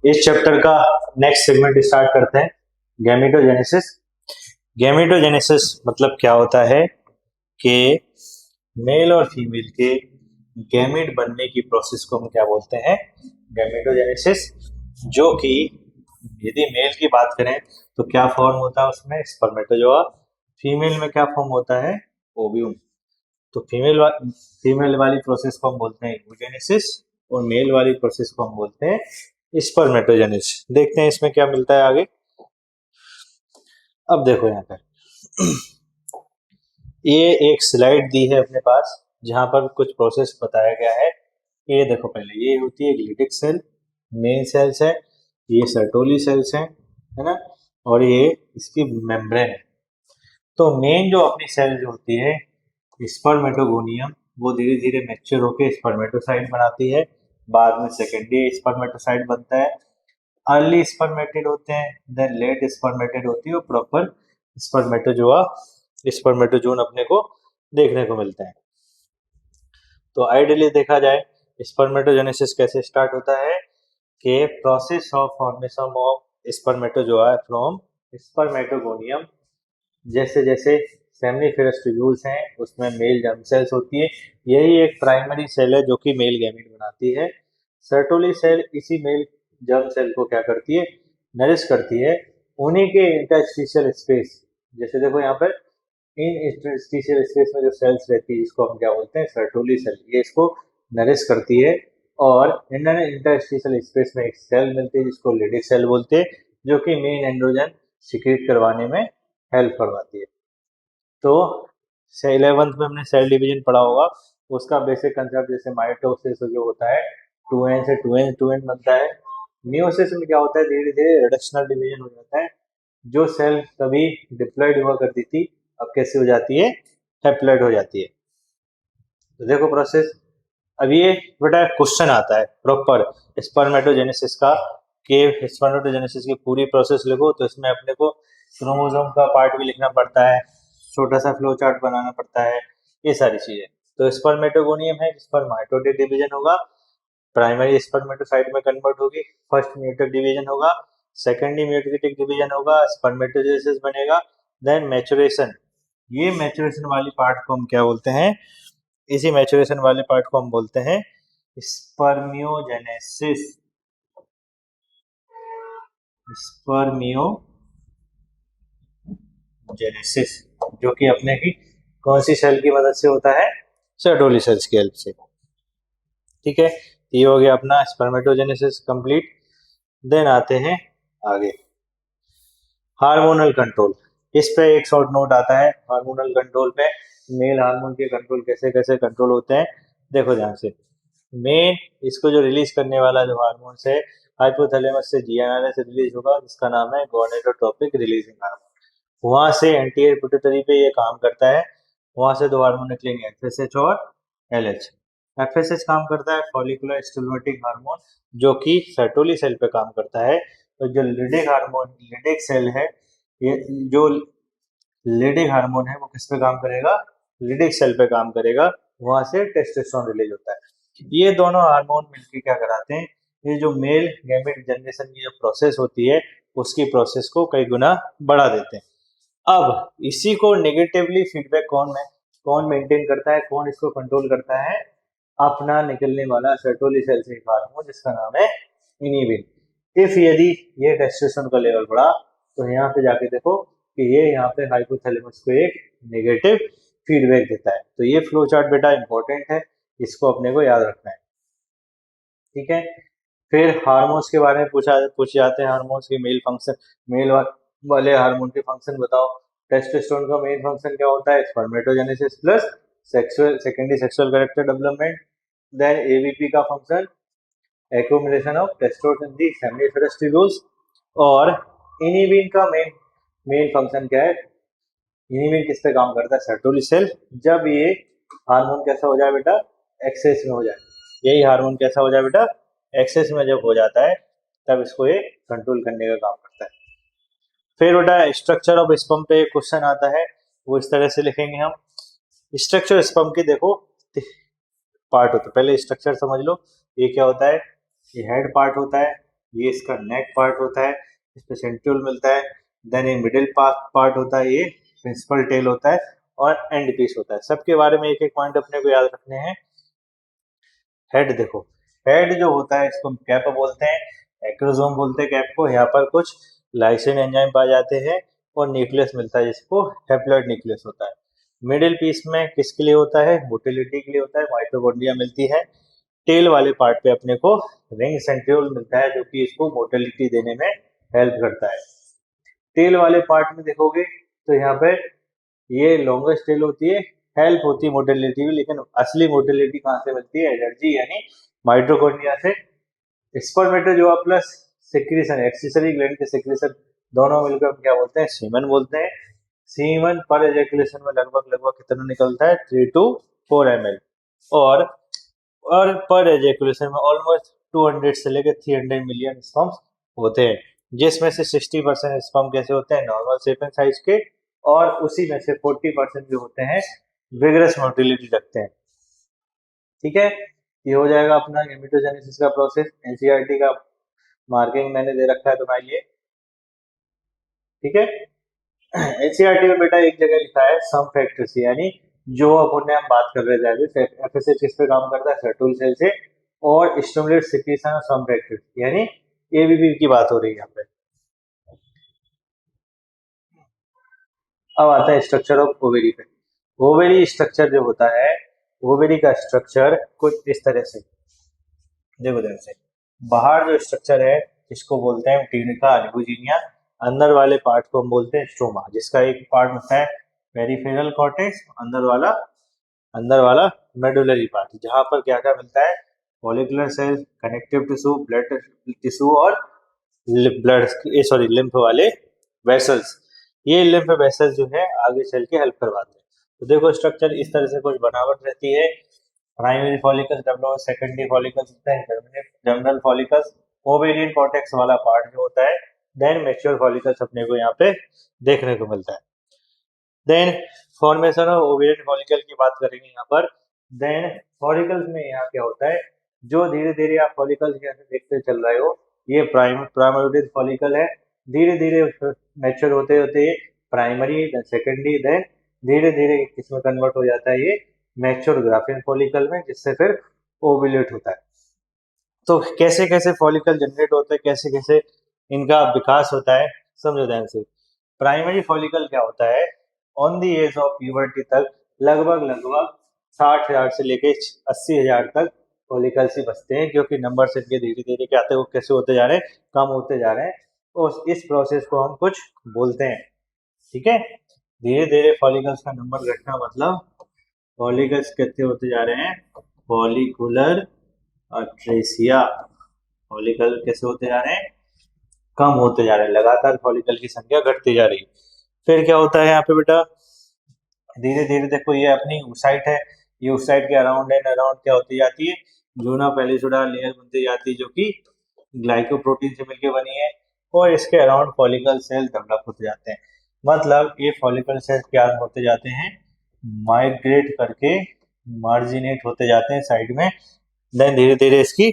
इस चैप्टर का next segment start करते हैं, गैमेटोजेनेसिस। गैमेटोजेनेसिस मतलब क्या होता है कि मेल और फीमेल के गैमेट बनने की प्रोसेस को हम क्या बोलते हैं, गैमेटोजेनेसिस। जो कि यदि मेल की बात करें तो क्या फॉर्म होता है उसमें, स्पर्मेटोजोआ। फीमेल में क्या फॉर्म होता है, ओव्यूम। तो फीमेल वाली प्रोसेस को हम बोलते हैं गैमेटोजेनेसिस और मेल वाली प्रोसेस को हम बोलते हैं स्पर्मेटोजेनेसिस। देखते हैं इसमें क्या मिलता है आगे। अब देखो यहाँ पर ये एक स्लाइड दी है अपने पास जहां पर कुछ प्रोसेस बताया गया है। ये देखो, पहले ये होती है ग्लिटिक सेल, मेन सेल्स है, ये सर्टोली सेल्स हैं, है ना, और ये इसकी मेम्ब्रेन है। तो मेन जो अपनी सेल जो होती है स्पर्मेटोगोनियम, वो धीरे धीरे मैच्योर होकर स्पर्मेटोसाइट बनाती है। बाद में सेकेंडरी स्पर्मेटोसाइट बनता है। अर्ली स्पर्मेटिड होते हैं, देन लेट स्पर्मेटिड होती है और प्रॉपर स्पर्मेटोजोआ, स्पर्मेटोजोन अपने को देखने को मिलते हैं। तो आइडियली देखा जाए स्पर्मेटोजेनेसिस कैसे स्टार्ट होता है कि process of formation of spermatozoa from spermatogonium. जैसे जैसे सेमिनिफेरस ट्यूब्यूल्स हैं उसमें मेल जर्म सेल्स होती है, यही एक प्राइमरी सेल है जो कि मेल गैमेट बनाती है। सर्टोली सेल इसी मेल जर्म सेल को क्या करती है, नरिश करती है। उन्हीं के इंटरस्टिशियल स्पेस, जैसे देखो यहाँ पर इन इंटरस्टिशियल स्पेस में जो सेल्स रहती है इसको हम क्या बोलते हैं, सर्टोली सेल, ये इसको नरिश करती है। और इंटरस्टिशियल स्पेस में एक सेल मिलती है जिसको लिडिक सेल बोलते हैं, जो कि मेन एंड्रोजन सिक्रीट करवाने में हेल्प करवाती है। तो 11th में हमने सेल डिवीजन पढ़ा होगा, उसका बेसिक कंसेप्ट जैसे माइटोसिस जो होता है 2n से 2n बनता है। मियोसिस में क्या होता है, धीरे धीरे रिडक्शनल डिवीजन हो जाता है। जो सेल कभी डिप्लॉयड हुआ करती थी अब कैसे हो जाती है, हैप्लॉयड हो जाती है। तो देखो प्रोसेस, अब ये बेटा क्वेश्चन आता है प्रॉपर स्पर्मेटोजेनेसिस का, कि स्पर्मेटोजेनेसिस की पूरी प्रोसेस लिखो। तो इसमें अपने को क्रोमोसोम का पार्ट भी लिखना पड़ता है, छोटा सा फ्लो चार्ट बनाना पड़ता है, ये सारी चीजें। तो स्पर्मेटोगोनियम है जिस पर माइटोटिक डिवीजन होगा, प्राइमरी स्पर्मेटोसाइट में कन्वर्ट होगी, फर्स्ट म्यूटेट डिवीजन होगा, सेकेंडरी म्यूटेटिक डिवीजन होगा, स्पर्मेटोजेनेसिस बनेगा, देन मैचुरेशन। ये मैचुरेशन वाली पार्ट को हम क्या बोलते हैं, इसी मैचुरेशन वाले पार्ट को हम बोलते हैं स्पर्मियोजेनेसिस। स्पर्मियोजेनेसिस जो कि अपने की कौन सी सेल की मदद से होता है, सर्टोली सेल्स की हेल्प से। ठीक है, ये हो गया अपना स्पर्मेटोजेनेसिस कंप्लीट। देन आते हैं आगे हार्मोनल कंट्रोल। इस पे एक शॉर्ट नोट आता है हार्मोनल कंट्रोल पे, मेल हार्मोन के कंट्रोल कैसे कैसे कंट्रोल होते हैं। देखो ध्यान से, मेन इसको जो रिलीज करने वाला जो हार्मोन है हाइपोथैलेमस से जीएनआरए से रिलीज होगा, जिसका नाम है गोनेडोट्रोपिक रिलीजिंग हार्मोन। वहां से एंटीरियर पिट्यूटरी पे ये काम करता है। वहां से दो हार्मोन निकलेंगे, एफएसएच और एलएच। एफएसएच काम करता है फॉलिकुलर स्टिमुलेटिंग हार्मोन, जो कि सर्टोली सेल पे काम करता है। तो जो लिडिक हार्मोन, लिडिक सेल है, ये जो लिडिक हार्मोन है वो किस पे काम करेगा, लिडिक सेल पे काम करेगा। वहां से टेस्टोस्टेरोन रिलीज होता है। ये दोनों हार्मोन मिलकर क्या कराते हैं, ये जो मेल गैमेट जनरेशन की जो प्रोसेस होती है उसकी प्रोसेस को कई गुना बढ़ा देते हैं। अब इसी को नेगेटिवली फीडबैक कौन मेंटेन करता है, कौन इसको कंट्रोल करता है, अपना निकलने वाला सर्टोली सेल से हार्मोन जिसका नाम है इनिबिन। इफ यदि ये टेस्टोस्टेरोन का लेवल बढ़ा तो यहाँ पे जाके देखो कि ये यहाँ पे हाइपोथैलेमस को एक नेगेटिव फीडबैक देता है। तो ये फ्लो चार्ट बेटा इंपॉर्टेंट है, इसको अपने को याद रखना है। ठीक है, फिर हार्मोन्स के बारे में पूछे जाते हैं, हार्मोन्स के मेल फंक्शन, मेल वाले हार्मोन के फंक्शन बताओ। टेस्टोस्टेरोन का मेन फंक्शन क्या होता है, spermatogenesis plus secondary sexual character development. Then ABP का function accumulation of testosterone in the seminiferous tubules. और इनिबिन का मेन फंक्शन क्या है, इनिबिन किस पे काम करता है, सर्टोली सेल। जब ये हार्मोन कैसा हो जाए बेटा, एक्सेस में हो जाए, यही हार्मोन कैसा हो जाए बेटा, एक्सेस में जब हो जाता है तब इसको ये कंट्रोल करने का काम करता है। फिर बेटा स्ट्रक्चर ऑफ स्पर्म पे क्वेश्चन आता है, वो इस तरह से लिखेंगे हम। स्ट्रक्चर स्पर्म के देखो पार्ट होता है, पहले स्ट्रक्चर समझ लो। ये क्या होता है, ये हेड पार्ट होता है, ये इसका नेक पार्ट होता है, इस पे सेंट्रियोल मिलता है। देन ये मिडिल पार्ट होता है, ये प्रिंसिपल टेल होता है और एंड पीस होता है। सबके बारे में एक एक पॉइंट अपने को याद रखने हैं। हेड देखो, हेड जो होता है इसको कैप बोलते हैं, एक्रोसोम बोलते हैं कैप को। यहाँ पर कुछ लाइसिन एंजाइम पाए जाते हैं और न्यूक्लियस मिलता है जिसको हैप्लॉइड न्यूक्लियस होता है। मिडिल पीस में किसके लिए होता है, मोटिलिटी के लिए होता है, माइटोकॉन्ड्रिया मिलती है। टेल वाले पार्ट पे अपने को रिंग सेंट्रियोल मिलता है जो कि इसको मोटिलिटी देने में हेल्प करता है। टेल वाले पार्ट में देखोगे तो यहाँ पे ये लॉन्गेस्ट टेल होती है, हेल्प होती है मोटिलिटी में, लेकिन असली मोटिलिटी कहाँ से मिलती है, एनर्जी यानी माइटोकॉन्ड्रिया से। Spermatozoa plus secretion, accessory gland के सेक्रीशन दोनों मिलकर हम क्या बोलते हैं, सीमन बोलते हैं। सीमन पर एजैकुलेशन में लगभग लगभग कितना निकलता है, 3 to 4 ml, और पर एजैकुलेशन में ऑलमोस्ट 200 से लेकर 300 मिलियन स्पर्म्स होते हैं, जिसमें से 60% स्पर्म कैसे होते हैं, नॉर्मल सेपियन साइज के, और उसी में से 40% जो होते हैं विगरस मोटिलिटी रखते हैं। ठीक है, ये हो जाएगा अपना गेमेटोजेनेसिस का प्रोसेस। एनसीईआरटी का मार्किंग मैंने दे रखा है तुम्हारे लिए। ठीक है, एनसीईआरटी में बेटा एक जगह लिखा है सम फैक्टर्स, यानी जो अपन ने हम बात कर रहे थे, एफएसएच किस पे काम करता है, सर्टोल सेल से, और stimulate secretion of some factors, यानी एबीपी की बात हो रही है यहाँ पे। अब आता है स्ट्रक्चर ऑफ ओवेरी पे। ओवेरी स्ट्रक्चर जो होता है, ओवेरी का स्ट्रक्चर कुछ इस तरह से देखो, ध्यान से। बाहर जो स्ट्रक्चर है इसको बोलते हैं ट्यूनिका अल्बुजिनिया, अंदर वाले पार्ट को हम बोलते हैं स्ट्रोमा, जिसका एक पार्ट होता है पेरिफेरल कॉर्टेक्स, अंदर वाला मेडुलरी पार्ट, जहां पर क्या क्या मिलता है, follicular cell, connective tissue, blood tissue और ब्लड सॉरी लिम्फ वाले वेसल्स। ये लिम्फ वेसल्स जो है आगे चल के हेल्प करवाते हैं। तो देखो स्ट्रक्चर इस तरह से कुछ बनावट रहती है। Primary follicles develop, secondary follicles होते हैं, जर्मिनल फॉलिकल्स, ओवेरियन कॉर्टेक्स वाला पार्ट जो होता है, देन मैच्योर फॉलिकल्स अपने को यहाँ पे देखने को मिलता है। Then formation of ovarian follicle की बात करेंगे यहाँ पर। देन फॉलिकल्स में यहाँ क्या होता है, जो धीरे धीरे आप फॉलिकल्स जैसे देखते चल रहे हो, ये प्राइमरी फॉलिकल है, धीरे धीरे मैच्योर होते होते ये प्राइमरी, देन सेकेंडरी, देन धीरे धीरे इसमें कन्वर्ट हो जाता है ये मैच्योर ग्राफिन फॉलिकल में, जिससे फिर ओव्यूलेट होता है। तो कैसे कैसे फॉलिकल जनरेट होते हैं, कैसे कैसे इनका विकास होता है, समझो ध्यान से। प्राइमरी फॉलिकल क्या होता है, on the age of puberty तक लगभग लगभग 60,000 से लेके 80,000 तक फॉलिकल्स ही बचते हैं, क्योंकि नंबर से इनके धीरे धीरे क्या आते हैं, वो कैसे होते जा रहे हैं, कम होते जा रहे हैं। तो इस प्रोसेस को हम कुछ बोलते हैं। ठीक है, धीरे धीरे फॉलिकल्स का नंबर घटना मतलब फॉलिकल्स कितने होते जा रहे हैं, फॉलिकुलर अट्रेसिया, फॉलिकल कैसे होते जा रहे हैं, कम होते जा रहे हैं, लगातार फॉलिकल की संख्या घटती जा रही है। फिर क्या होता है यहाँ पे बेटा, धीरे धीरे देखो ये अपनी ऊसाइट है, ये ऊसाइट के अराउंड एंड अराउंड क्या होती जाती है, जूना पेलिसुडा लेयर बनती जाती है, जो कि ग्लाइकोप्रोटीन से मिलकर बनी है, और इसके अराउंड फॉलिकल सेल डेवलप होते जाते हैं। मतलब ये फॉलिकल सेल क्या होते जाते हैं, माइग्रेट करके मार्जिनेट होते जाते हैं साइड में। देन धीरे धीरे इसकी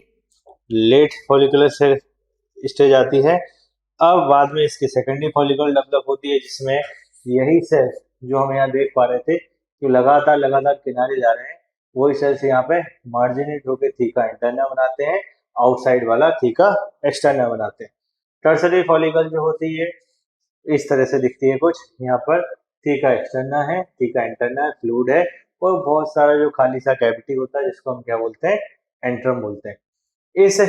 लेट फॉलिकुलर सेल स्टेज आती है। अब बाद में इसकी सेकेंडरी फॉलिकल डेवलप होती है, जिसमें यही सेल जो हम यहाँ देख पा रहे थे कि लगातार लगातार किनारे जा रहे हैं, वही सेल्स यहाँ पे मार्जिनेट होकर थीका इंटरना बनाते हैं, आउटसाइड वाला थीका एक्सटर्ना बनाते हैं। टर्सरी फॉलिकल जो होती है इस तरह से दिखती है कुछ, यहाँ पर थीका एक्सटर्ना है, थीका इंटरना है, फ्लूइड है, और बहुत सारा जो खाली सा कैविटी होता है जिसको हम क्या बोलते हैं, एंट्रम बोलते हैं। इस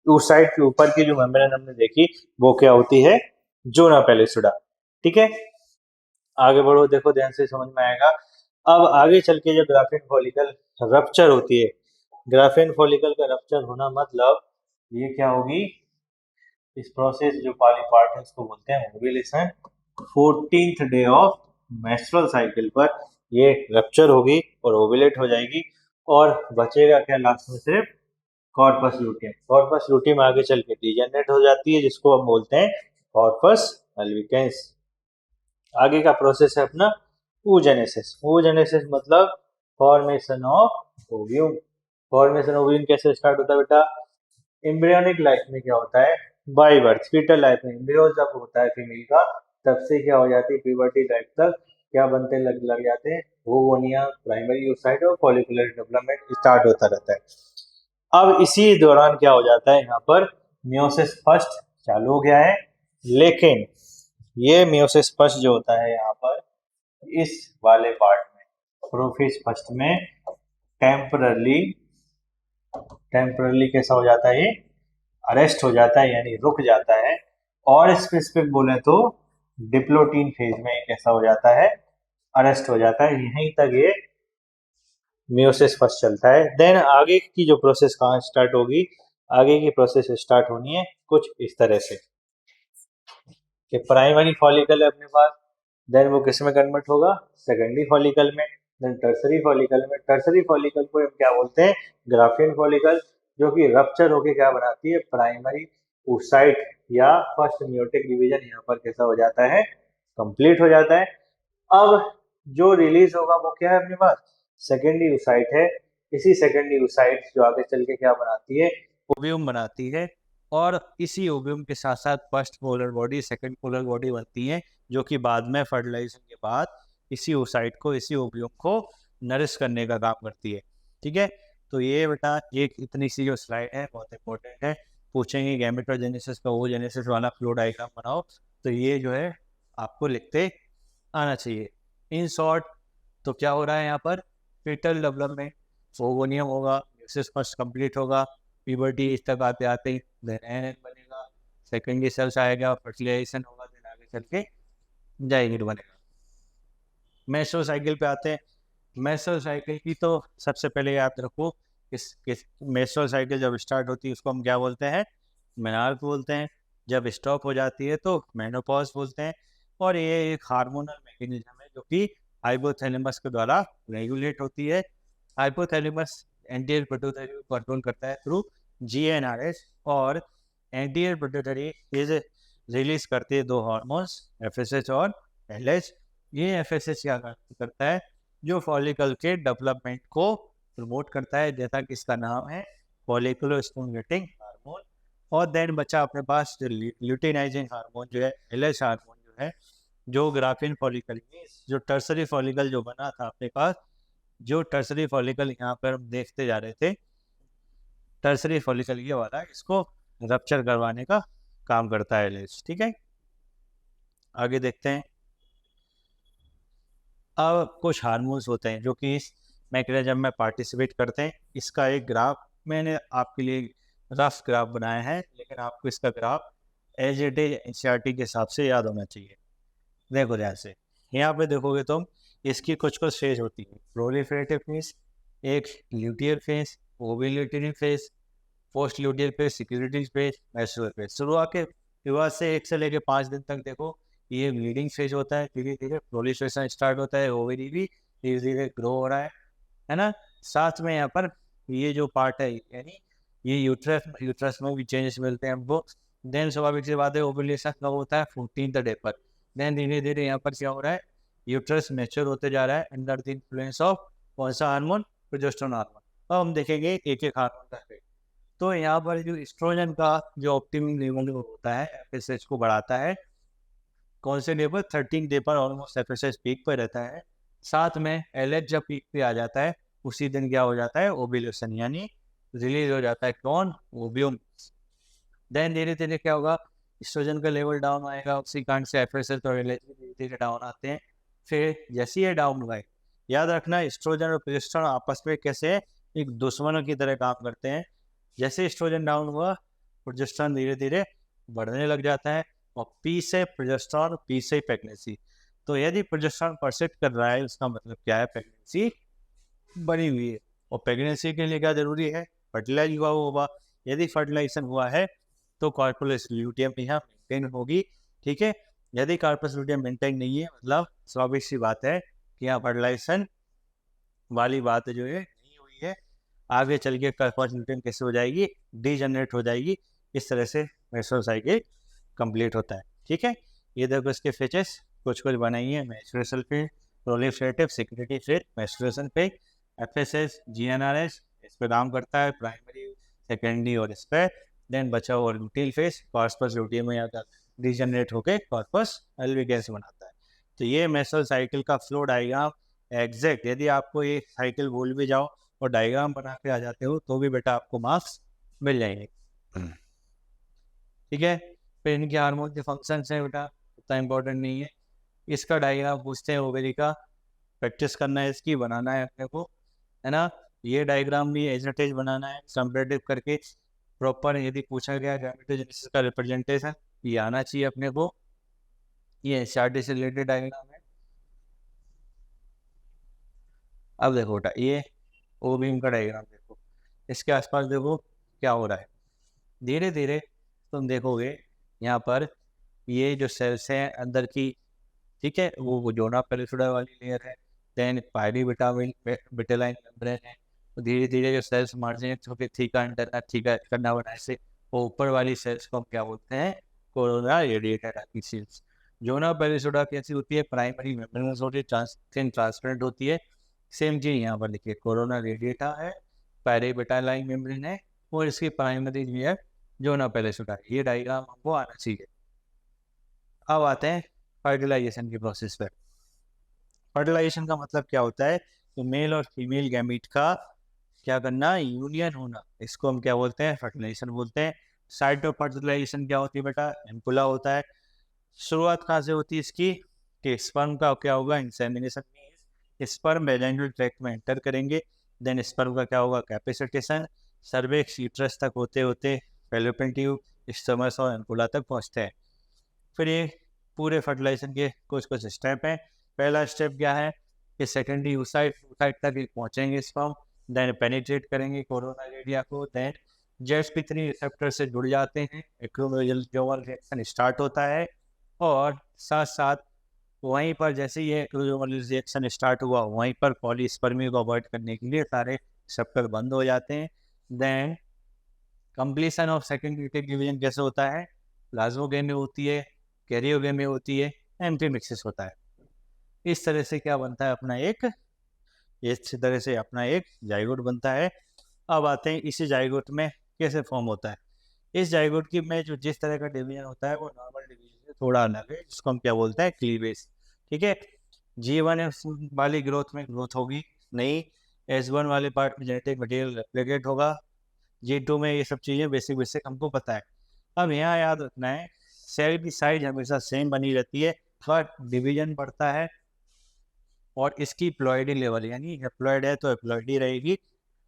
उस साइड के ऊपर की जो मेम्ब्रेन हमने देखी वो क्या होती है, जोना पेलिसुडा। ठीक है, आगे बढ़ो, देखो ध्यान से समझ में आएगा। अब आगे चल के जो ग्राफिन फॉलिकल रप्चर होती है, ग्राफिन फॉलिकल का रप्चर होना मतलब ये क्या होगी, इस प्रोसेस जो वाली पार्ट है उसको बोलते हैं ovulation. 14th day of menstrual cycle पर ये रप्चर होगी और ओव्यूलेट हो जाएगी, और बचेगा क्या लास्ट में, सिर्फ कॉर्पस लूटियम। कॉर्पस लूटियम आगे चल के डीजेनरेट हो जाती है, जिसको हम बोलते हैं कॉर्पस अल्बिकेंस। आगे का प्रोसेस है अपना oogenesis। oogenesis मतलब formation of ovum. Formation of ovum कैसे स्टार्ट होता है बेटा, एम्ब्रियोनिक लाइफ में क्या होता है, बाई बर्थ, फीटल लाइफ में एम्ब्रियो जब होता है फीमेल का, तब से क्या हो जाती है प्यूबर्टी लाइफ तक क्या बनते लग जाते हैं, ओवोनिया, प्राइमरी oocyte और फॉलिकुलर डेवलपमेंट स्टार्ट होता रहता है। अब इसी दौरान क्या हो जाता है, यहाँ पर मियोसिस फर्स्ट चालू हो गया है, लेकिन ये मियोसिस फर्स्ट जो होता है यहाँ पर इस वाले पार्ट में, प्रोफेज फर्स्ट में टेम्परली कैसा हो जाता है, ये अरेस्ट हो जाता है यानी रुक जाता है, और स्पेसिफिक बोले तो डिप्लोटीन फेज में कैसा हो जाता है, अरेस्ट हो जाता है। यहीं तक ये मियोसिस फर्स्ट चलता है। देन आगे की जो प्रोसेस कहाँ स्टार्ट होगी, आगे की प्रोसेस स्टार्ट होनी है कुछ इस तरह से कि प्राइमरी फॉलिकल है अपने पास, देन वो किस में कन्वर्ट होगा, सेकेंडरी फॉलिकल में, देन टर्सरी फॉलिकल में। टर्सरी फॉलिकल को हम क्या बोलते हैं, ग्राफियन फॉलिकल, जो कि रप्चर होके क्या बनाती है, प्राइमरी oocyte या फर्स्ट मियोटिक डिवीजन यहाँ पर कैसा हो जाता है, कंप्लीट हो जाता है। अब जो रिलीज होगा वो क्या है अपने पास, सेकेंडरी oocyte है। इसी सेकेंडरी oocyte जो आगे चल के क्या बनाती है, ओव्यूम बनाती है, और इसी ओव्यूम के साथ साथ first polar body, second polar body बनती है, जो कि बाद में फर्टिलाइजेशन के बाद इसी oocyte को, इसी ओव्यूम को नरिश करने का काम करती है। ठीक है, तो ये बेटा एक इतनी सी जो स्लाइड है बहुत इंपॉर्टेंट है, पूछेंगे गैमेटोजेनेसिस का ओजेनेसिस वाला फ्लो डायग्राम बनाओ, तो ये जो है आपको लिखते आना चाहिए। इन शॉर्ट तो क्या हो रहा है यहाँ पर, फीटल डेवलपमेंट, ओवोनियम होगा, मियोसिस फर्स्ट कंप्लीट होगा, प्यूबर्टी इस तक आते आते ही देन एन बनेगा, सेकेंडरी सेल्स आएगा, फर्टिलाइजेशन होगा, देन आगे चल के जाइगोट बनेगा। मेस्ट्रुअल साइकिल पे आते हैं। मेस्ट्रुअल साइकिल की तो सबसे पहले याद रखो, किस मेस्ट्रुअल साइकिल जब स्टार्ट होती है उसको हम क्या बोलते हैं, मेनार्क बोलते हैं, जब स्टॉप हो जाती है तो मेनोपॉज बोलते हैं। और ये एक हार्मोनल मैकेनिज्म है जो कि हाइपोथैलेमस के द्वारा रेगुलेट होती है। हाइपोथैलेमस एंटीरियर पिट्यूटरी को कंट्रोल करता है थ्रू जीएनआरएच, और एंटीरियर पिट्यूटरी इज रिलीज करती है दो हार्मोन्स, एफएसएच और एलएच। ये एफएसएच क्या करता है, जो फॉलिकल के डेवलपमेंट को प्रमोट करता है, जैसा कि इसका नाम है फॉलिकुलर स्टिमुलेटिंग हार्मोन। और देन बचा अपने पास जो ल्यूटिनाइजिंग हार्मोन जो है, एलएच हार्मोन जो है, जो ग्राफिन फॉलिकल में जो टर्सरी फॉलिकल जो बना था अपने पास, जो टर्सरी फॉलिकल यहाँ पर हम देखते जा रहे थे, टर्सरी फॉलिकल ये वाला, इसको रप्चर करवाने का काम करता है एलएच। ठीक है, आगे देखते हैं। अब कुछ हार्मोन्स होते हैं जो कि इस मैकेनिज्म में पार्टिसिपेट करते हैं। इसका एक ग्राफ मैंने आपके लिए रफ ग्राफ बनाया है, लेकिन आपको इसका graph as it is NCERT के हिसाब से याद होना चाहिए। देखो जैसे यहाँ पे देखोगे तुम, इसकी कुछ फेज होती है, प्रोलिफरेटिव फेज, एक luteal phase, ovulatory phase, post luteal phase, security phase, menstrual phase. शुरुआत से 1 से लेकर 5 दिन तक देखो, ये ब्लीडिंग फेज होता है, धीरे धीरे प्रोलिफरेशन स्टार्ट होता है, ओवरी भी धीरे धीरे ग्रो हो रहा है ना। साथ में यहाँ पर ये जो पार्ट है, यानी ये यूट्रस में भी चेंजेस मिलते हैं हमको। देन स्वाभाविक सी बात है, ओव्यूलेशन कब होता है, 14th डे पर। देन धीरे धीरे यहाँ पर क्या हो रहा है, यूट्रस मैच्योर होते जा रहा है अंडर द इन्फ्लुएंस ऑफ कौन सा हार्मोन, प्रोजेस्टेरोन हार्मोन। अब हम देखेंगे एक एक हार्मोन का इफेक्ट। तो यहाँ पर जो एस्ट्रोजन का जो ऑप्टिमम लेवल होता है, एफएसएच को बढ़ाता है, कौन से डे पर, 13 डे पर ऑलमोस्ट एफएसएच पीक पर रहता है। साथ में एलएच जब पीक पे आ जाता है, उसी दिन क्या हो जाता है, ओव्यूलेशन, यानी रिलीज हो जाता है कौन, ओव्यूम। देन धीरे धीरे क्या होगा, एस्ट्रोजन का लेवल डाउन आएगा, उसी कारण से एफएसएच और एलएच धीरे धीरे डाउन आते हैं। फिर जैसे ये डाउन हुआ है, याद रखना एस्ट्रोजन और प्रोजेस्टेरोन आपस में कैसे एक दुश्मनों की तरह काम करते हैं। जैसे एस्ट्रोजन डाउन हुआ, प्रोजेस्टेरोन धीरे धीरे बढ़ने लग जाता है, और पी से प्रोजेस्टेरोन, पी से प्रेगनेंसी। तो यदि प्रोजेस्टेरोन परसिस्ट कर रहा है, उसका मतलब क्या है, प्रेगनेंसी बनी हुई है। और प्रेगनेंसी के लिए क्या जरूरी है, फर्टिलाइज हुआ होगा। यदि फर्टिलाइजेशन हुआ है तो कॉर्पस ल्यूटियम यहाँ मेंटेन होगी। ठीक है, यदि कॉर्पस ल्यूटियम मेंटेन नहीं है, मतलब स्वाभाविक सी बात है कि यहाँ फर्टिलाइजेशन वाली बात जो है नहीं हुई है, आगे चल के कॉर्पस ल्यूटियम कैसे हो जाएगी, डीजनरेट हो जाएगी। इस तरह से मेस्ट्रुअल साइकिल कंप्लीट होता है। ठीक है, ये देखो इसके फेजेस कुछ बनाई है, menstruation phase, proliferative, secretary phase, menstruation phase, FSH, GnRH इस पे काम करता है, प्राइमरी, सेकेंडरी और इस पे देन बचा हुआ लुटील फेस कॉर्पस लुटियम में जाकर डिजनरेट होकर कॉर्पस अल्बिगेंस बनाता है। तो ये मेसल साइकिल का फ्लो डायग्राम एग्जैक्ट, यदि आपको ये साइकिल बोल भी जाओ और डायग्राम बना के आ जाते हो तो भी बेटा आपको मार्क्स मिल जाएंगे। ठीक है, फिर इनके हार्मोन के फंक्शंस हैं बेटा, उतना इंपॉर्टेंट नहीं है। इसका डायग्राम पूछते हैं ओवेरी का, प्रैक्टिस करना है, इसकी बनाना है अपने को, है ना। ये डायग्राम भी एज इट इज बनाना है कंपेरेटिव करके प्रॉपर। यदि पूछा गया गैमेटोजेनेसिस का रिप्रेजेंटेशन, ये आना चाहिए अपने को। ये एनसीईआरटी से रिलेटेड डायग्राम है। अब देखो बेटा ये ओ बीम का डायग्राम देखो, इसके आसपास देखो क्या हो रहा है। धीरे धीरे तुम देखोगे यहाँ पर ये जो सेल्स हैं अंदर की, ठीक है, वो जोना पेरिफेरल वाली लेयर है, देन पायरीविटामिन विटेलाइन मेम्ब्रेन है। तो धीरे धीरे जो सेल्स मार्जिनेट होकर थीका इंटरना थीका करना बनाए से, वो ऊपर वाली सेल्स को हम क्या बोलते हैं, कोरोना रेडिएटेड सेल्स। जोना पेरिसोडा कैसी होती है, प्राइमरी मेम्ब्रेनस होती है, ट्रांसपेरेंट होती है। सेम चीज यहाँ पर लिखिए, कोरोना रेडिएटा है, पायरीविटालाइन मेम्ब्रेन है, और इसकी प्राइमरी लेयर जोना पेरिसोडा। ये डायग्राम हमको आना चाहिए। अब आते हैं फर्टिलाइजेशन के प्रोसेस पर। फर्टिलाइजेशन का मतलब क्या होता है, तो मेल और फीमेल गैमीट का क्या करना, यूनियन होना, इसको हम क्या बोलते हैं, फर्टिलाइजेशन बोलते हैं। साइट ऑफ फर्टिलाइजेशन क्या होती है बेटा, एम्पुला होता है। शुरुआत कहाँ से होती है इसकी, कि स्पर्म का क्या होगा, इंसेमिनेशन में स्पर्म वेजाइनल ट्रैक्ट में एंटर करेंगे, देन स्पर्म का क्या होगा, कैपेसिटेशन, सर्वेक्स यूट्रस तक होते होते फैलोपियन ट्यूब, स्टमस और एम्पुला तक पहुँचते हैं। फिर ये पूरे फर्टिलाइजेशन के कुछ कुछ स्टेप हैं। पहला स्टेप क्या है कि सेकेंडरी oocyte तक पहुंचेंगे स्पर्म, देन पेनिट्रेट करेंगे कोरोना रेडिया को, देन जेएसपी3 रिसेप्टर से जुड़ जाते हैं, एक्रोमोसोमल रिएक्शन स्टार्ट होता है, और साथ साथ वहीं पर जैसे ये एक्रोमोसोमल रिएक्शन स्टार्ट हुआ वहीं पर पॉलीस्पर्मी को अवॉइड करने के लिए सारे रिसेप्टर बंद हो जाते हैं। Then completion of secondary division कैसे होता है, प्लाज्मोगेमी होती है, कैरियोगेमी होती है, एम्फीमिक्सिस होता है। इस तरह से क्या बनता है अपना एक, इस तरह से अपना एक जाइगोट बनता है। अब आते हैं इसी जाइगोट में कैसे फॉर्म होता है। इस जाइगोट की में जो जिस तरह का डिवीजन होता है वो नॉर्मल डिवीजन से थोड़ा अलग है, जिसको हम क्या बोलते हैं, क्लीवेज। ठीक है, G1 वाली ग्रोथ में ग्रोथ होगी नहीं, S1 वाले पार्ट में जेनेटिक मटेरियल रेप्लिकेट होगा, G2 में ये सब चीज़ें बेसिक बेसिक हमको पता है। अब यहाँ याद रखना है, सेल की साइज हमेशा सेम बनी रहती है, बट डिवीजन बढ़ता है, और इसकी प्लॉइडी लेवल, यानी हेप्लॉइड है तो हेप्लॉइडी रहेगी,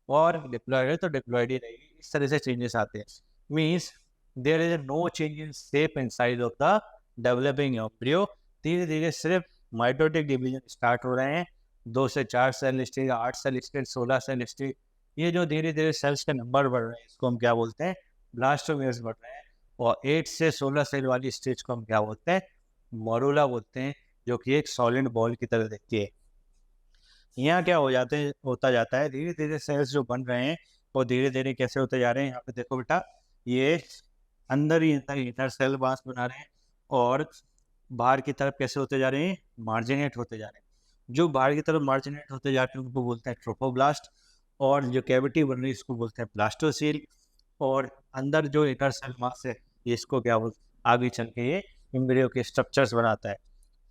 और डिप्लॉइड है तो डिप्लॉइडी रहेगी। इस तरह से चेंजेस आते हैं। Means there is no change in shape and size of the developing embryo. धीरे धीरे सिर्फ माइटोटिक डिवीजन स्टार्ट हो रहे हैं, 2 से 4 cell stage, 8 cell stage, 16 cell stage. ये जो धीरे धीरे सेल्स के नंबर बढ़ रहे हैं इसको हम क्या बोलते हैं, ब्लास्टोमेयर्स बढ़ रहे हैं। और 8 से 16 सेल वाली स्टेज को हम क्या बोलते हैं, मोरूला बोलते हैं, जो कि एक सॉलिड बॉल की तरह दिखती है। यहाँ क्या होता जाता है, धीरे धीरे सेल्स जो बन रहे हैं वो धीरे धीरे कैसे होते जा रहे हैं, यहाँ पे देखो बेटा, ये अंदर ही अंदर इनर सेल मास बना रहे हैं, और बाहर की तरफ कैसे होते जा रहे हैं, मार्जिनेट होते जा रहे हैं। जो बाहर की तरफ मार्जिनेट होते जा रहे हैं उनको बोलते हैं ट्रोफोब्लास्ट, और जो कैविटी बन रही है इसको बोलते हैं ब्लास्टोसील, और अंदर जो इनर सेल मास है इसको क्या बोलते हैं, आगे चल के ये एम्ब्रियो के स्ट्रक्चर्स बनाता है।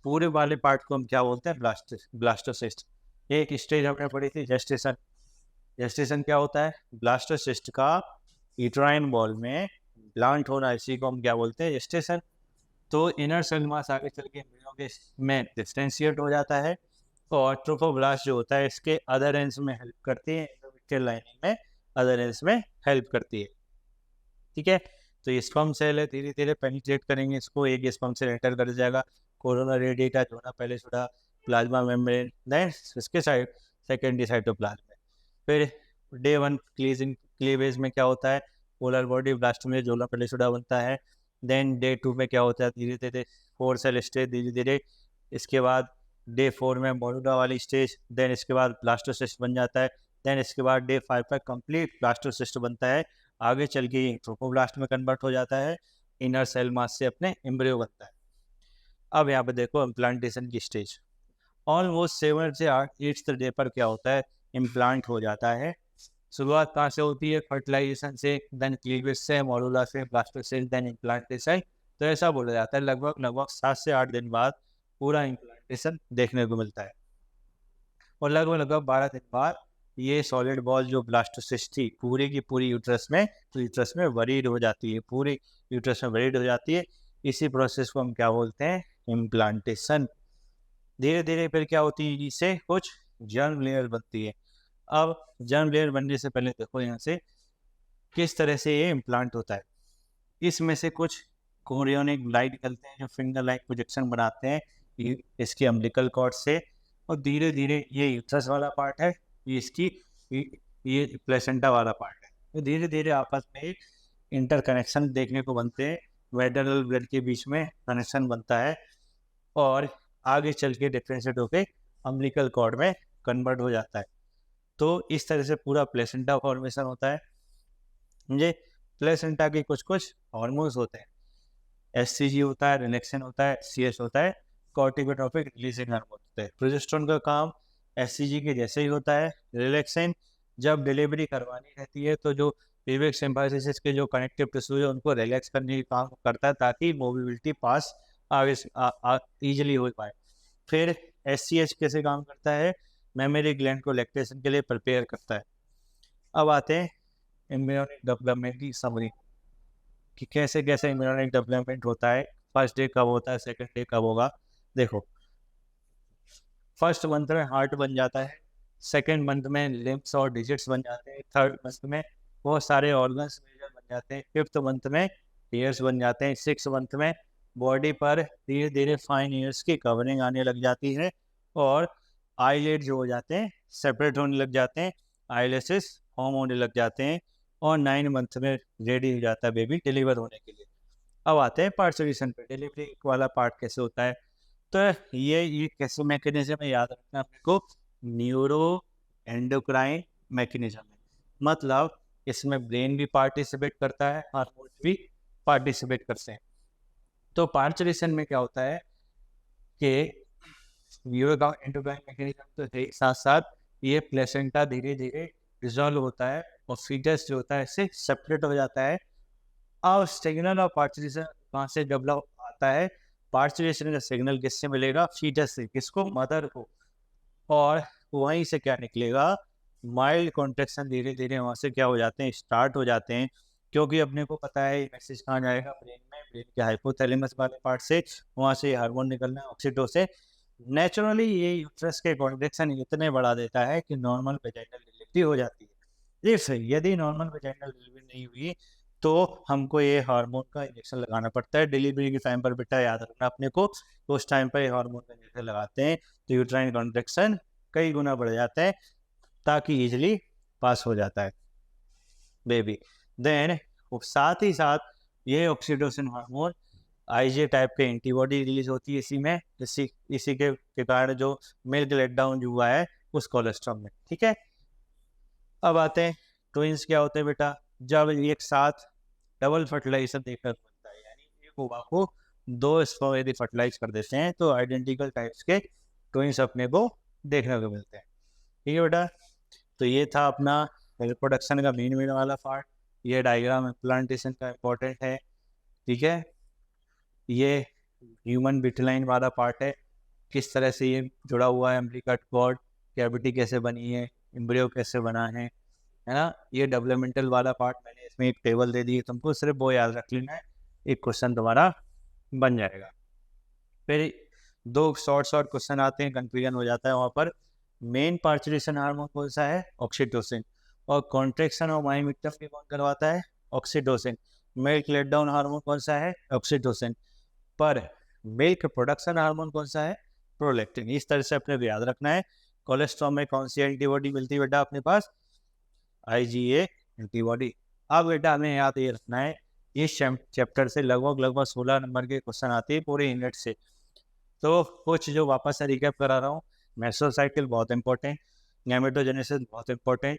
पूरे वाले पार्ट को हम क्या बोलते हैं, ब्लास्टोसिस्ट। एक स्टेज हमने पढ़ी थी जेस्टेशन। जेस्टेशन क्या होता है, ब्लास्टोसिस्ट का यूट्राइन बॉल में प्लांट होना, इसी को हम क्या बोलते हैं, जेस्टेशन। तो इनर सेल मास आगे चल के एम्ब्रियो के में डिस्टेंशिएट हो जाता है, और ट्रोफोब्लास्ट जो होता है इसके अदर एंड्स में हेल्प करती है, एंडोमेट्रियल लाइनिंग में अदर एंड्स में हेल्प करती है। ठीक है, तो ये स्पर्म सेल है, धीरे धीरे पेनिट्रेट करेंगे इसको, एक स्पर्म सेल एंटर कर जाएगा, कोरोना रेडिएटा, जोना पेलिसोडा, प्लाज्मा मेम्ब्रेन, देन इसके साइड सेकेंडरी साइटोप्लाज्म में। फिर डे 1 क्लीवेज में क्या होता है, पोलर बॉडी ब्लास्ट में जोना पेलिसोडा बनता है। देन डे 2 में क्या होता है, धीरे धीरे 4 सेल स्टेज, धीरे धीरे इसके बाद डे 4 में मोडुला वाली स्टेज, देन इसके बाद ब्लास्टोसिस्ट बन जाता है। देन इसके बाद डे 5 पर कंप्लीट ब्लास्टोसिस्ट बनता है, आगे चल के ये ट्रोफोब्लास्ट में कन्वर्ट हो जाता है, इनर सेल मास से अपने एम्ब्रियो बनता है। अब यहाँ पे देखो इम्प्लांटेशन की स्टेज, ऑलमोस्ट 7 से 8 डे पर क्या होता है, इम्प्लांट हो जाता है। शुरुआत कहाँ से होती है? फर्टिलाइजेशन से, देन क्लीवेज से, मॉड्यूला से, ब्लास्टोसिस्ट, देन इम्प्लांटेशन। तो ऐसा बोला जाता है लगभग 7 से 8 दिन बाद पूरा इम्प्लांटेशन देखने को मिलता है। और लगभग 12 दिन बाद ये सॉलिड बॉल जो ब्लास्टोसिस्ट थी पूरी की पूरी यूट्रस में वरीड हो जाती है, पूरी यूट्रस में वरीड हो जाती है। इसी प्रोसेस को हम क्या बोलते हैं? इम्प्लांटेशन। धीरे धीरे फिर क्या होती है? इससे कुछ जर्म लेयर बनती है। अब जर्म लेयर बनने से पहले देखो यहाँ से किस तरह से ये इम्प्लांट होता है। इसमें से कुछ कोरियोनिक लाइट निकलते हैं जो फिंगर लाइक प्रोजेक्शन बनाते हैं इसके अम्बिलिकल कॉर्ड से। और धीरे धीरे ये यूट्रस वाला पार्ट है, ये इसकी ये प्लेसेंटा वाला पार्ट है। तो धीरे धीरे आपस में एक इंटरकनेक्शन देखने को बनते हैं, वेंट्रल ब्लड के बीच में कनेक्शन बनता है और आगे चल के डिफ्रेंशिएट होकर अम्बिलिकल कॉर्ड में कन्वर्ट हो जाता है। तो इस तरह से पूरा प्लेसेंटा फॉर्मेशन होता है। समझे? प्लेसेंटा के कुछ कुछ हार्मोन्स होते हैं, एससीजी होता है, रिलैक्सेन होता है, सीएस होता है, कॉर्टिकोट्रोपिक रिलीजिंग हार्मोन होता है। प्रोजेस्टेरोन का काम एससीजी के जैसे ही होता है। रिलैक्सेन जब डिलीवरी करवानी रहती है तो जो पेल्विक सिम्बायोसिस के जो कनेक्टिव टिश्यू है उनको रिलैक्स करने का काम करता है ताकि मोबिलिटी पास आगे ईजिली हो पाए। फिर एससीएच कैसे काम करता है? मेमोरी ग्लैंड को लैक्टेशन के लिए प्रिपेयर करता है। अब आते हैं एम्ब्रियोनिक डेवलपमेंट की समरी कि कैसे कैसे एम्ब्रियोनिक डेवलपमेंट होता है, फर्स्ट डे कब होता है, सेकंड डे कब होगा। देखो, फर्स्ट मंथ में हार्ट बन जाता है, सेकंड मंथ में लिम्स और डिजिट्स बन जाते हैं, थर्ड मंथ में बहुत सारे ऑर्गन्स मेजर बन जाते हैं, फिफ्थ मंथ में ईयर्स बन जाते हैं, सिक्स मंथ में बॉडी पर धीरे धीरे फाइन ईयर्स की कवरिंग आने लग जाती है और आईलेट जो हो जाते हैं सेपरेट होने लग जाते हैं, आईलेसेस फॉर्म होने लग जाते हैं और 9 मंथ में रेडी हो जाता है बेबी डिलीवर होने के लिए। अब आते हैं पार्टुरेशन पे, डिलीवरी वाला पार्ट कैसे होता है। तो ये कैसे मैकेनिज्म है याद रखना अपने को, न्यूरो एंडोक्राइन मैकेनिज्म है। मतलब इसमें ब्रेन भी पार्टिसिपेट करता है, हार्मोन भी पार्टिसिपेट करते हैं। तो पार्चुरेशन में क्या होता है कि न्यूरो एंडोक्राइन मैकेनिज्म तो है, साथ साथ ये प्लेसेंटा धीरे धीरे डिसॉल्व होता है और फीटस जो होता है इससे सेपरेट हो जाता है। अब सिग्नल ऑफ पार्चुरेशन कहाँ से डेवलप आता है? पार्चुरेशन का सिग्नल किससे मिलेगा? फीटस से। किसको? मदर को। और वहीं से क्या निकलेगा? माइल्ड कॉन्ट्रैक्शन धीरे धीरे वहाँ से क्या हो जाते हैं? स्टार्ट हो जाते हैं, क्योंकि अपने को पता है मैसेज कहाँ जाएगा? ब्रेन में, ब्रेन के हाइपोथैलेमस वाले पार्ट से, वहाँ से हार्मोन निकलना है ऑक्सीटोसिन। नेचुरली ये यूट्रस के कॉन्ट्रैक्शन इतने बढ़ा देता है कि नॉर्मल वेजाइनल डिलीवरी हो जाती है। यदि नॉर्मल वेजाइनल डिलीवरी नहीं हुई तो हमको ये हार्मोन का इंजेक्शन लगाना पड़ता है डिलीवरी के टाइम पर। बेटा याद रखना अपने को, उस टाइम पर हार्मोन का इंजेक्शन लगाते हैं तो यूट्राइन कॉन्ट्रैक्शन कई गुना बढ़ जाता है ताकि इजिली पास हो जाता है बेबी। देन साथ ही साथ ये ऑक्सीटोसिन हार्मोन आईजे टाइप के एंटीबॉडी रिलीज होती है इसी के कारण जो मिल्क लेट डाउन जो हुआ है उस कोलेस्ट्रॉल में। ठीक है, अब आते हैं ट्विंस क्या होते हैं बेटा? जब एक साथ डबल फर्टिलाइजेशन देखने को मिलता है, यानी एक ओवा को दो स्पर्म यदि फर्टिलाइज कर देते हैं तो आइडेंटिकल टाइप्स के ट्विंस अपने को देखने को मिलते हैं। ठीक है बेटा, तो ये था अपना रिप्रोडक्शन का मेन वाला पार्ट। ये डायग्राम इम्प्लांटेशन का इम्पोर्टेंट है। ठीक है, ये ह्यूमन विटलाइन वाला पार्ट है, किस तरह से ये जुड़ा हुआ है, अम्बिलिकल कॉर्ड, कैविटी कैसे बनी है, एम्ब्रियो कैसे बना है ना। ये डेवलपमेंटल वाला पार्ट मैंने इसमें एक टेबल दे दी है तुमको, सिर्फ वो याद रख लेना है, एक क्वेश्चन तुम्हारा बन जाएगा। फिर दो शॉर्ट क्वेश्चन आते हैं, कंफ्यूजन हो जाता है वहाँ पर। मेन पार्चुरेशन हार्मोन कौन सा है? ऑक्सीटोसिन। और कॉन्ट्रैक्शन और माइमिक्टम भी कौन करवाता है? Oxytocin. Milk let down hormone कौन सा है? ऑक्सीटोसिन। पर मिल्क प्रोडक्शन हार्मोन कौन सा है? प्रोलैक्टिन। इस तरह से अपने को याद रखना है। कोलेस्ट्रॉल में कौन सी एंटीबॉडी मिलती है बेटा अपने पास? IgA antibody. अब बेटा हमें याद ये रखना है, इस चैप्टर से लगभग 16 नंबर के क्वेश्चन आते हैं पूरे यूनिट से। तो कुछ जो वापस से रिकैप करा रहा हूँ, मेसोसाइकिल बहुत इंपॉर्टेंट, गैमेटोजेनेसिस बहुत इंपॉर्टेंट,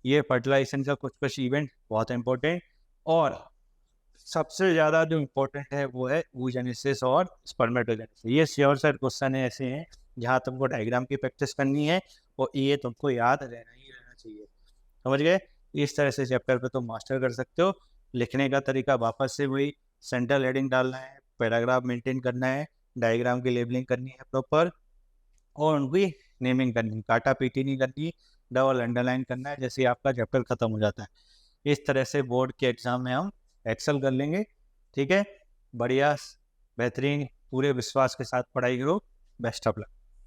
ये फर्टिलाइजेशन का कुछ इवेंट बहुत इंपॉर्टेंट, और सबसे ज़्यादा जो इम्पोर्टेंट है वो है oogenesis और स्पर्मेटोजेनेसिस। ये श्योर सर क्वेश्चन है ऐसे हैं जहाँ तुमको डायग्राम की प्रैक्टिस करनी है और ये तुमको याद रहना ही रहना चाहिए। समझ गए? इस तरह से चैप्टर पे तुम मास्टर कर सकते हो। लिखने का तरीका वापस से वही, सेंट्रल हेडिंग डालना है, पैराग्राफ मेंटेन करना है, डायग्राम की लेबलिंग करनी है प्रॉपर, और उनकी नेमिंग करनी है, काटा पीटी नहीं करनी, डबल अंडरलाइन करना है, जैसे ही आपका चैप्टर खत्म हो जाता है। इस तरह से बोर्ड के एग्जाम में हम एक्सेल कर लेंगे। ठीक है, बढ़िया, बेहतरीन, पूरे विश्वास के साथ पढ़ाई करो। Best of luck.